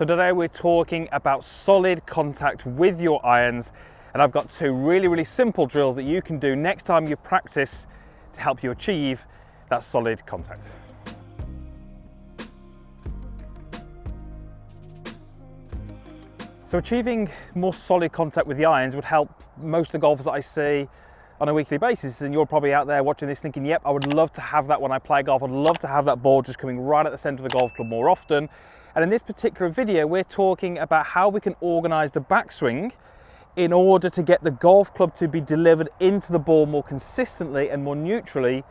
So today we're talking about solid contact with your irons, and I've got two really simple drills that you can do next time you practice to help you achieve that solid contact. So achieving more solid contact with the irons would help most of the golfers that I see on a weekly basis, and you're probably out there watching this thinking, yep, I would love to have that when I play golf. I'd love to have that ball just coming right at the center of the golf club more often. And in this particular video, we're talking about how we can organize the backswing in order to get the golf club to be delivered into the ball more consistently and more neutrally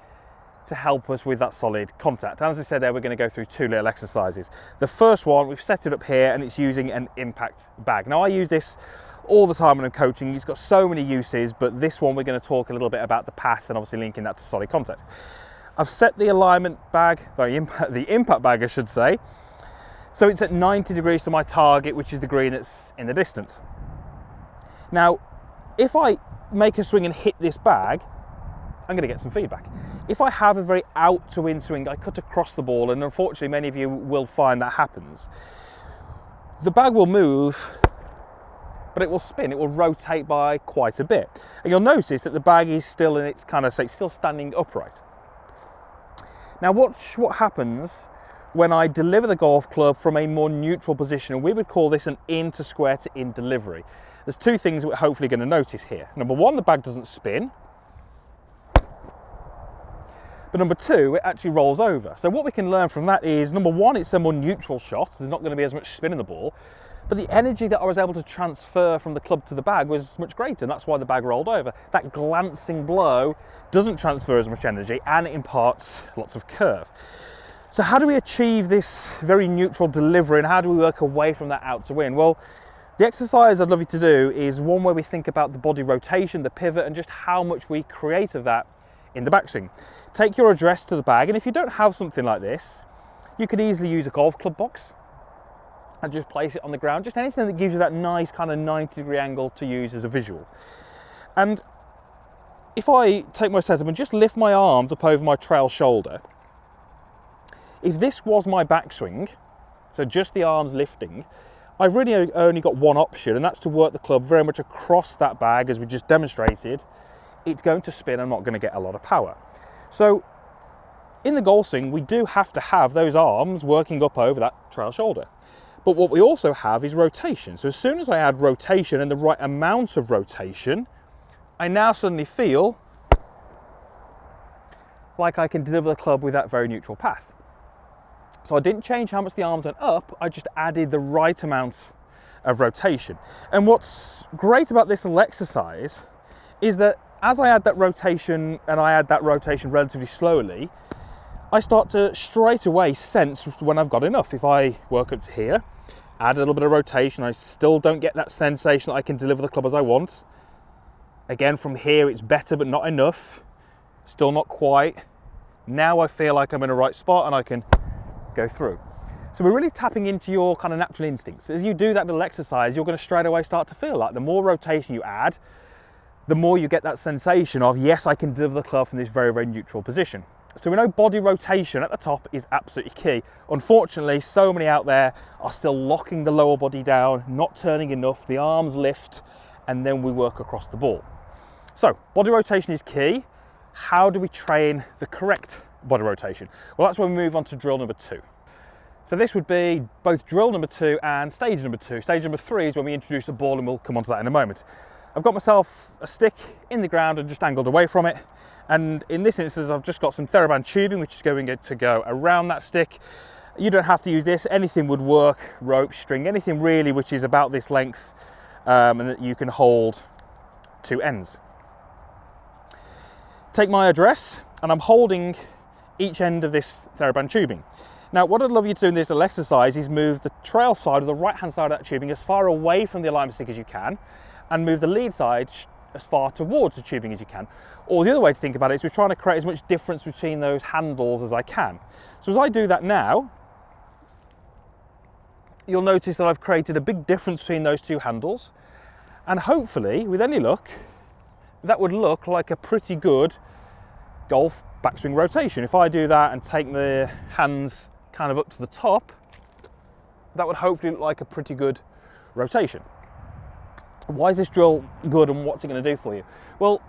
to help us with that solid contact. And as I said there, we're going to go through two little exercises. The first one, we've set it up here and it's using an impact bag. Now I use this all the time when I'm coaching. It's got so many uses, but this one we're going to talk a little bit about the path and obviously linking that to solid contact. I've set the alignment bag, the impact bag I should say, so it's at 90 degrees to my target, which is the green that's in the distance. Now, if I make a swing and hit this bag, I'm going to get some feedback. If I have a very out to in swing, I cut across the ball, and unfortunately many of you will find that happens. The bag will move, but it will spin, it will rotate by quite a bit. And you'll notice that the bag is still in its kind of state, still standing upright. Now watch what happens when I deliver the golf club from a more neutral position, and we would call this an in to square to in delivery. There's two things we're hopefully going to notice here. Number one, the bag doesn't spin. But number two, it actually rolls over. So what we can learn from that is, number one, it's a more neutral shot. There's not going to be as much spin in the ball. But the energy that I was able to transfer from the club to the bag was much greater, and that's why the bag rolled over. That glancing blow doesn't transfer as much energy, and it imparts lots of curve. So how do we achieve this very neutral delivery, and how do we work away from that out to win? Well, the exercise I'd love you to do is one where we think about the body rotation, the pivot, and just how much we create of that in the backswing. Take your address to the bag, and if you don't have something like this, you could easily use a golf club box and just place it on the ground, just anything that gives you that nice kind of 90-degree angle to use as a visual. And if I take my setup and just lift my arms up over my trail shoulder, if this was my backswing, so just the arms lifting, I've really only got one option, and that's to work the club very much across that bag as we just demonstrated. It's going to spin, I'm not going to get a lot of power. So in the golf swing, we do have to have those arms working up over that trail shoulder. But what we also have is rotation. So as soon as I add rotation and the right amount of rotation, I now suddenly feel like I can deliver the club with that very neutral path. So I didn't change how much the arms went up, I just added the right amount of rotation. And what's great about this little exercise is that as I add that rotation, and I add that rotation relatively slowly, I start to straight away sense when I've got enough. If I work up to here, add a little bit of rotation, I still don't get that sensation that I can deliver the club as I want. Again, from here it's better but not enough, still not quite. Now I feel like I'm in the right spot and I can go through. So we're really tapping into your kind of natural instincts. As you do that little exercise, you're going to straight away start to feel like the more rotation you add, the more you get that sensation of, yes, I can deliver the club from this very neutral position. So we know body rotation at the top is absolutely key. Unfortunately, so many out there are still locking the lower body down, not turning enough, the arms lift, and then we work across the ball. So body rotation is key. How do we train the correct body rotation? Well, that's when we move on to drill number two. So this would be both drill number two and stage number two. Stage number three is when we introduce the ball, and we'll come on to that in a moment. I've got myself a stick in the ground and just angled away from it. And in this instance, I've just got some TheraBand tubing, which is going to go around that stick. You don't have to use this, anything would work, rope, string, anything really which is about this length, and that you can hold two ends. Take my address, and I'm holding each end of this TheraBand tubing. Now, what I'd love you to do in this little exercise is move the trail side or the right-hand side of that tubing as far away from the alignment stick as you can, and move the lead side as far towards the tubing as you can. Or the other way to think about it is we're trying to create as much difference between those handles as I can. So as I do that now, you'll notice that I've created a big difference between those two handles. And hopefully, with any luck, that would look like a pretty good golf backswing rotation. If I do that and take the hands kind of up to the top, that would hopefully look like a pretty good rotation. Why is this drill good and what's it going to do for you? Well,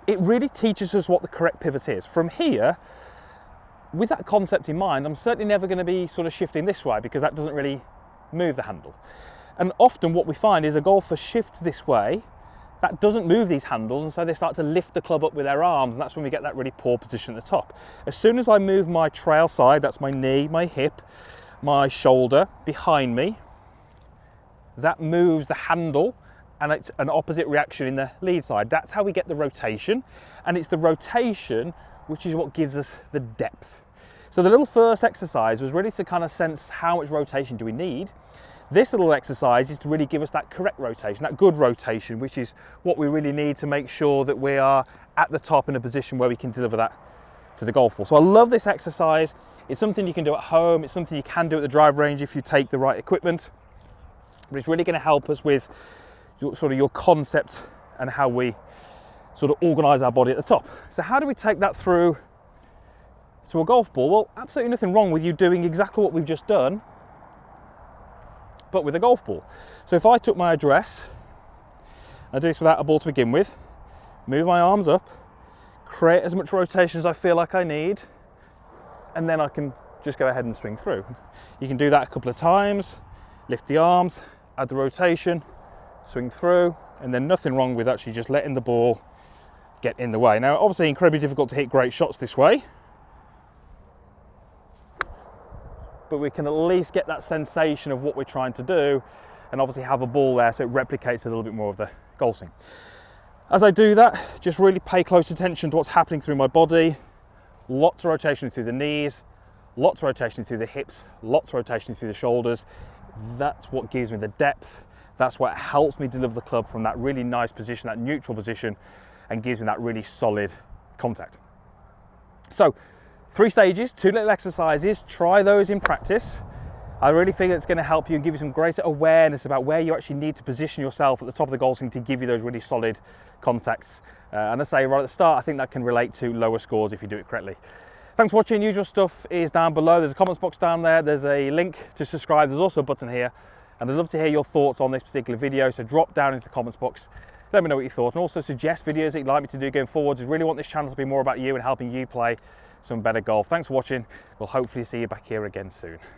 it really teaches us what the correct pivot is. From here, with that concept in mind, I'm certainly never going to be sort of shifting this way because that doesn't really move the handle. And often what we find is a golfer shifts this way, that doesn't move these handles, and so they start to lift the club up with their arms, and that's when we get that really poor position at the top. As soon as I move my trail side, that's my knee, my hip, my shoulder behind me, that moves the handle, and it's an opposite reaction in the lead side. That's how we get the rotation, and it's the rotation which is what gives us the depth. So the little first exercise was really to kind of sense how much rotation do we need. This little exercise is to really give us that correct rotation, that good rotation, which is what we really need to make sure that we are at the top in a position where we can deliver that to the golf ball. So I love this exercise. It's something you can do at home. It's something you can do at the drive range if you take the right equipment. But it's really going to help us with your concept and how we sort of organize our body at the top. So how do we take that through to a golf ball? Well, absolutely nothing wrong with you doing exactly what we've just done, but with a golf ball. So if I took my address, I do this without a ball to begin with, move my arms up, create as much rotation as I feel like I need, and then I can just go ahead and swing through. You can do that a couple of times, lift the arms, add the rotation, swing through, and then nothing wrong with actually just letting the ball get in the way. Now, obviously incredibly difficult to hit great shots this way, but we can at least get that sensation of what we're trying to do, and obviously have a ball there so it replicates a little bit more of the golf swing. As I do that, just really pay close attention to what's happening through my body. Lots of rotation through the knees, lots of rotation through the hips, lots of rotation through the shoulders. That's what gives me the depth. That's what helps me deliver the club from that really nice position, that neutral position, and gives me that really solid contact. So 3 stages, 2 little exercises, try those in practice. I really think it's going to help you and give you some greater awareness about where you actually need to position yourself at the top of the golf swing to give you those really solid contacts. And I say right at the start, I think that can relate to lower scores if you do it correctly. Thanks for watching. Usual stuff is down below. There's a comments box down there. There's a link to subscribe. There's also a button here. And I'd love to hear your thoughts on this particular video. So drop down into the comments box. Let me know what you thought, and also suggest videos that you'd like me to do going forwards. I really want this channel to be more about you and helping you play some better golf. Thanks for watching. We'll hopefully see you back here again soon.